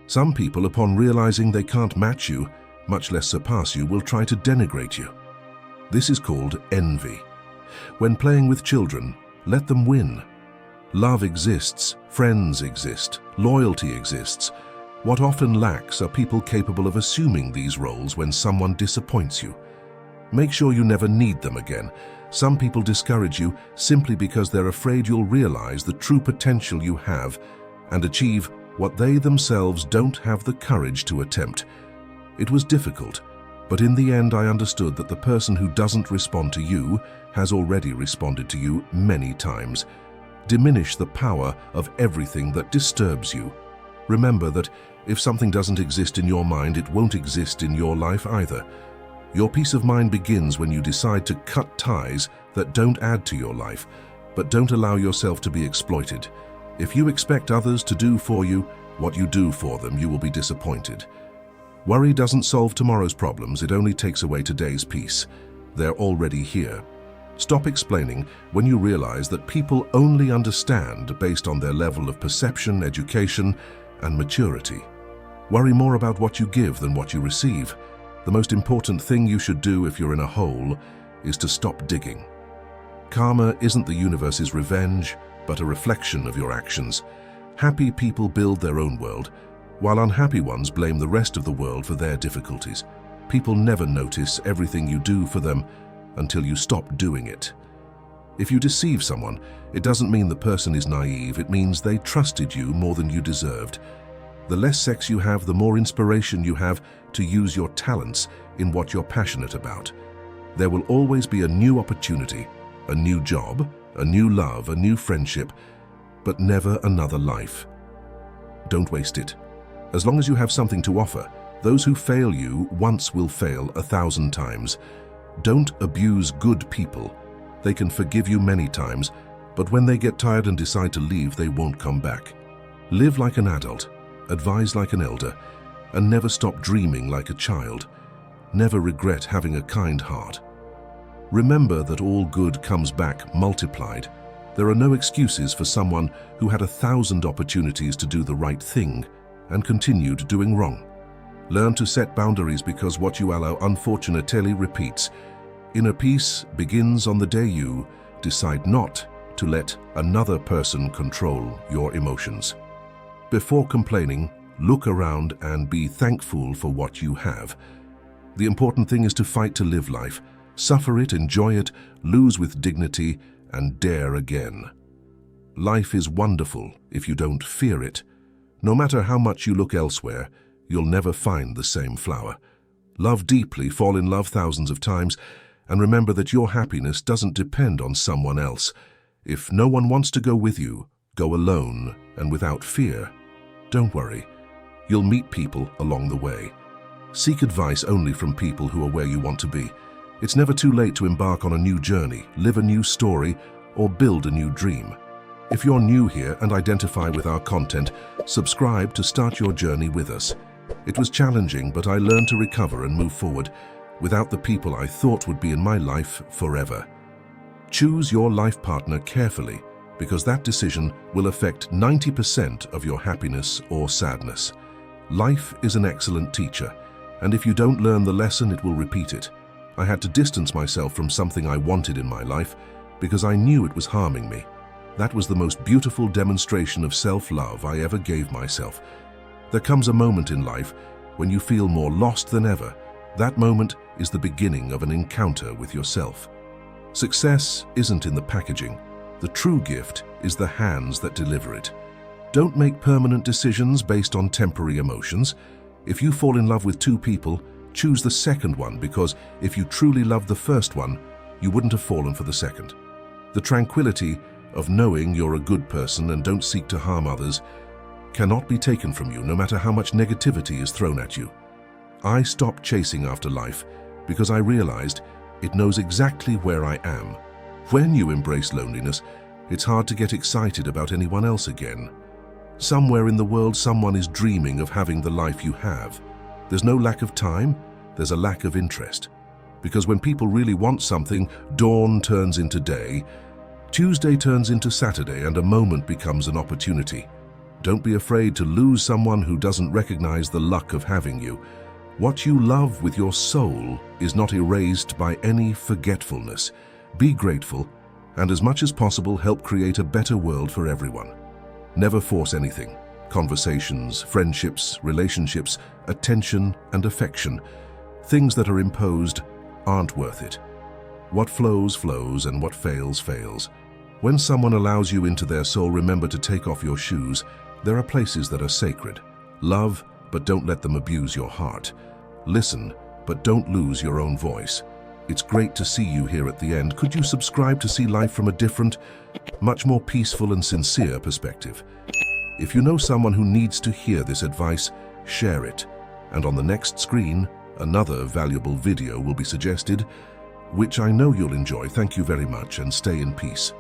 Some people, upon realizing they can't match you, much less surpass you, will try to denigrate you. This is called envy. When playing with children, let them win. Love exists, friends exist, loyalty exists. What often lacks are people capable of assuming these roles when someone disappoints you. Make sure you never need them again. Some people discourage you simply because they're afraid you'll realize the true potential you have and achieve what they themselves don't have the courage to attempt. It was difficult, but in the end I understood that the person who doesn't respond to you has already responded to you many times. Diminish the power of everything that disturbs you. Remember that if something doesn't exist in your mind, it won't exist in your life either. Your peace of mind begins when you decide to cut ties that don't add to your life, but don't allow yourself to be exploited. If you expect others to do for you what you do for them, you will be disappointed. Worry doesn't solve tomorrow's problems, it only takes away today's peace. They're already here. Stop explaining when you realize that people only understand based on their level of perception, education, and maturity. Worry more about what you give than what you receive. The most important thing you should do if you're in a hole is to stop digging. Karma isn't the universe's revenge, but a reflection of your actions. Happy people build their own world, while unhappy ones blame the rest of the world for their difficulties. People never notice everything you do for them until you stop doing it. If you deceive someone, it doesn't mean the person is naive, it means they trusted you more than you deserved. The less sex you have, the more inspiration you have to use your talents in what you're passionate about. There will always be a new opportunity, a new job, a new love, a new friendship, but never another life. Don't waste it. As long as you have something to offer, those who fail you once will fail 1,000 times. Don't abuse good people. They can forgive you many times, but when they get tired and decide to leave, they won't come back. Live like an adult, advise like an elder, and never stop dreaming like a child. Never regret having a kind heart. Remember that all good comes back multiplied. There are no excuses for someone who had 1,000 opportunities to do the right thing and continued doing wrong. Learn to set boundaries because what you allow unfortunately repeats. Inner peace begins on the day you decide not to let another person control your emotions. Before complaining, look around and be thankful for what you have. The important thing is to fight to live life. Suffer it, enjoy it, lose with dignity, and dare again. Life is wonderful if you don't fear it. No matter how much you look elsewhere, you'll never find the same flower. Love deeply, fall in love thousands of times, and remember that your happiness doesn't depend on someone else. If no one wants to go with you, go alone and without fear. Don't worry. You'll meet people along the way. Seek advice only from people who are where you want to be. It's never too late to embark on a new journey, live a new story, or build a new dream. If you're new here and identify with our content, subscribe to start your journey with us. It was challenging, but I learned to recover and move forward without the people I thought would be in my life forever. Choose your life partner carefully because that decision will affect 90% of your happiness or sadness. Life is an excellent teacher, and if you don't learn the lesson, it will repeat it. I had to distance myself from something I wanted in my life because I knew it was harming me. That was the most beautiful demonstration of self-love I ever gave myself. There comes a moment in life when you feel more lost than ever. That moment is the beginning of an encounter with yourself. Success isn't in the packaging. The true gift is the hands that deliver it. Don't make permanent decisions based on temporary emotions. If you fall in love with two people, choose the second one because if you truly loved the first one, you wouldn't have fallen for the second. The tranquility of knowing you're a good person and don't seek to harm others cannot be taken from you no matter how much negativity is thrown at you. I stopped chasing after life because I realized it knows exactly where I am. When you embrace loneliness, it's hard to get excited about anyone else again. Somewhere in the world, someone is dreaming of having the life you have. There's no lack of time, there's a lack of interest. Because when people really want something, dawn turns into day, Tuesday turns into Saturday, and a moment becomes an opportunity. Don't be afraid to lose someone who doesn't recognize the luck of having you. What you love with your soul is not erased by any forgetfulness. Be grateful, and as much as possible, help create a better world for everyone. Never force anything. Conversations, friendships, relationships, attention and affection. Things that are imposed aren't worth it. What flows, flows, and what fails, fails. When someone allows you into their soul, remember to take off your shoes. There are places that are sacred. Love, but don't let them abuse your heart. Listen, but don't lose your own voice. It's great to see you here at the end. Could you subscribe to see life from a different, much more peaceful and sincere perspective? If you know someone who needs to hear this advice, share it. And on the next screen, another valuable video will be suggested, which I know you'll enjoy. Thank you very much and stay in peace.